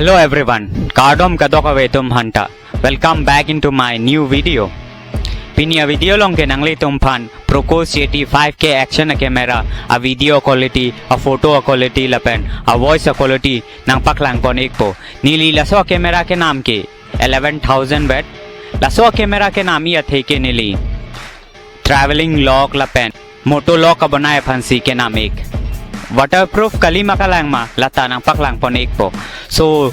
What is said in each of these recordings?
Hello everyone, Kardom Kadokavetum Hunter. Welcome back into my new video. Pinya video long ke nangli tumpan Procos JT 5K action camera, a video quality, a photo quality lapen, a voice quality nang paklang pon ekpo. Nili laso camera ke naam ke 11,000 watt. Laso camera ke naam ya the ke nili traveling lock lapen, moto lock ka बनाए fancy ke naam ek. Waterproof kali makalang ma lata nang paklang pon ekpo. So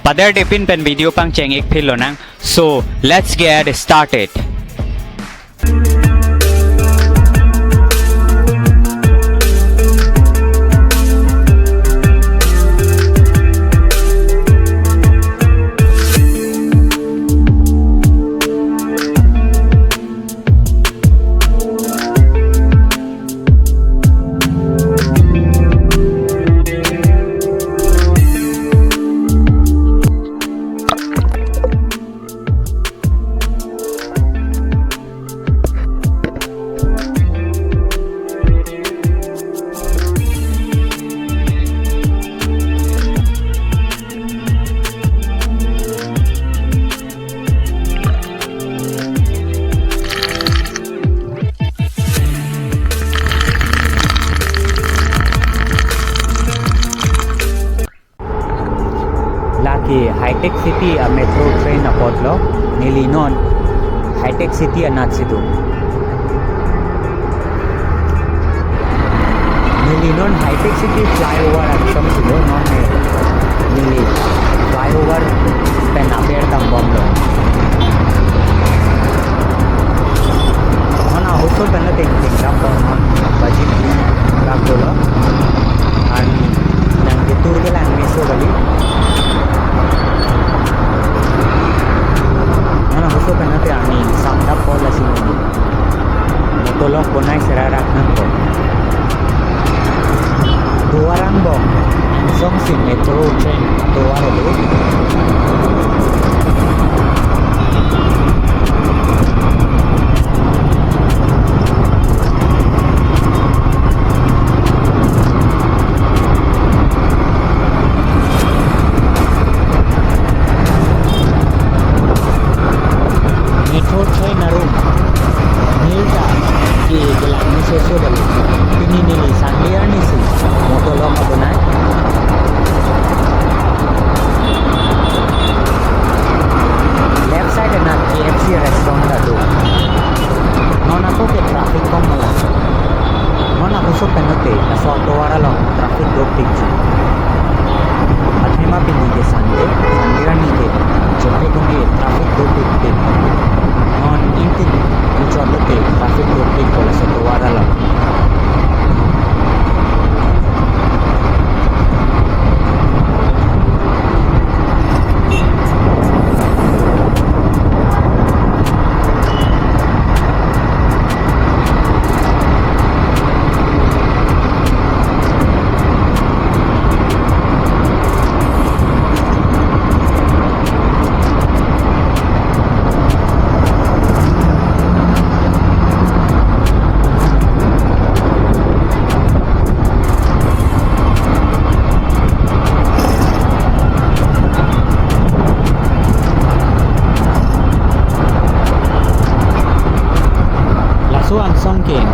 pada dipin pen video pang cheng ek philo nang. So let's get started. High-tech city a metro train apotlo nilinon high-tech city anatsidu nilinon high-tech city flyover at some sido non nili flyover pen appear tambomlo ona also pen the example non budget rakolo and nang ditur ke lang meso bali so kanate ani samda pola sinoni motolong bonai serarak nanto duarang bom song si metro train duaro lo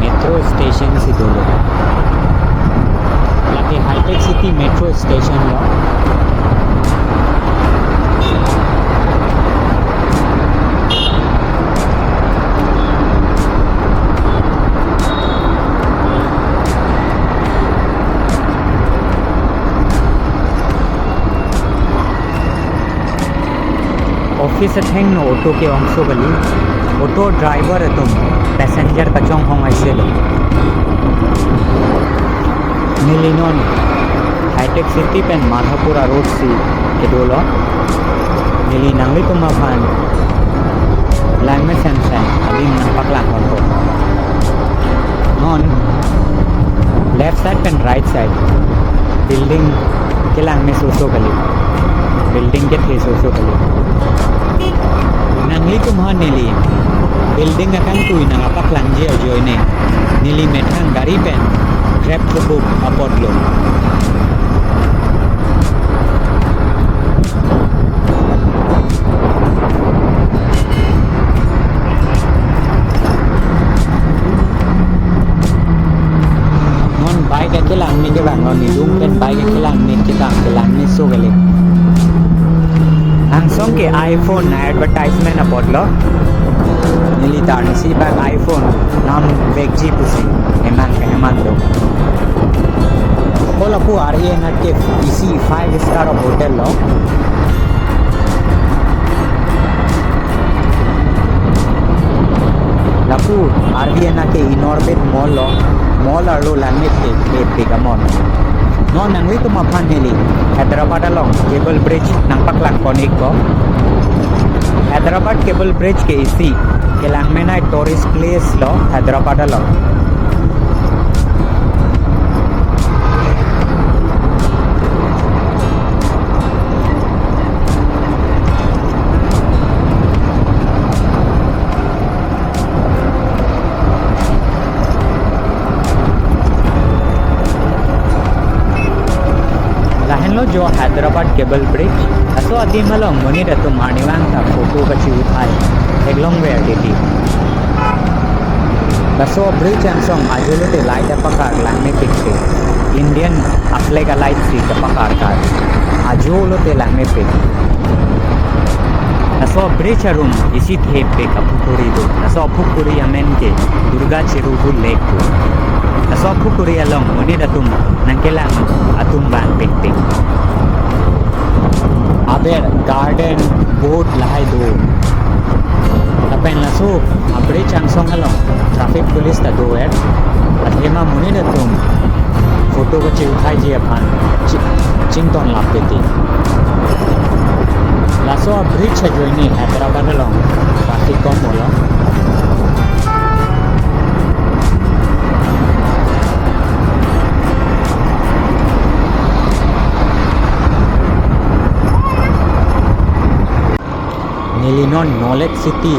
metro station si dulu lagi high-tech city metro station lo office theng no auto ke angso bali auto driver तुम passenger कचों होंगे ऐसे लो नीलिनोन hi tech city pen माधापुरा road सी के दोलो नीली नंगली तुम अभान line में Samsung अभी पकला हो नॉन left side pain right side building के लाइन में सोसो गली बिल्डिंग के थे सोसो गली नंगली तुम्हां नीली building akan kui nang apa klanje ajo ini nili metang dari pen grab the book apot lo Langsung ke iPhone na advertisement na podlo. Nilitar ni si bag iPhone nam vegji pusi eman do. Kola pu RA na ke isi 5-star hotel lo. Lapu RA na ke inorbit mall lo. Mall arlo langit ke gamon. No nangwi tu mapan nili Hyderabad along cable bridge nang paklang konik ko Hyderabad cable bridge ke isi ke langmena tourist place lo Hyderabad along जो Hyderabad cable bridge असो अदी मलंग money रतु मानिवांग था photo बची उठाई एगलोंग वे अडिटी बसो bridge अंसोंग आजुले ते light अपकार लांगने पिक्टे Indian अपले का लाइट सी अपकार का आजुलो ते लांगने पिक असो ब्रिज अरुम इसी थे पे कपुकुरी दो असो फुकुरी अमेन के दुर्गा चिरुबु लेक को असो फुकुरी अलोंग मनी रतुम नंकेलांग अतुम बांग पिक्टे Aber garden boat lahai do. Tapen laso abre changsong along traffic police ta do er. Athema muni na tum photo bache uthai ji aphan chington lapeti. Laso bridge hai joini Hyderabad along traffic kom bola. Nilinon Knowledge City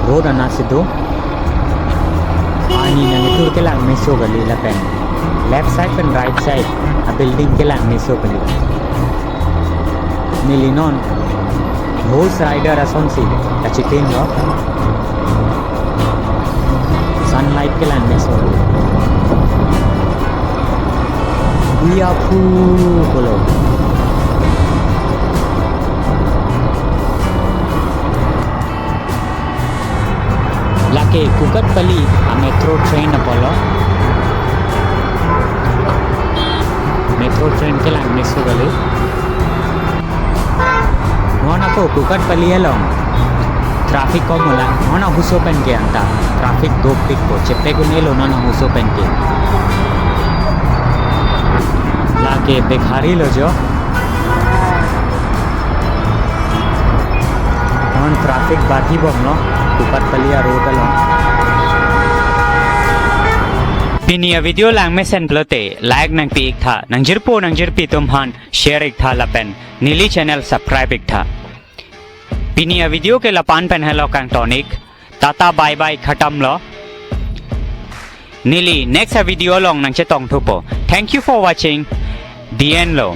road anasido ani nanitur ke lang meso gali lapen left side and right side a building ke lang meso gali Nilinon horse rider asonsi kachitin lo sunlight ke lang meso gali Uyapu bolo Lake Kukatpally a metro train apolo metro train ke lang miss ho gale nona ko Kukatpally along traffic ko mula nona husopen ke anta traffic do pick ko cheppe ko nelo nona husopen ke lake bekhari lo jo non traffic bati bomno Kukatpally road along Pinia video lang me sen plote like nang pi ik tha nang jirpi tumhan share ik tha lapen nili channel subscribe ik tha Pinia video ke lapan pen hello kang tonic tata bye bye khatam lo Nili next video long nang che tong thupo Thank you for watching the end lo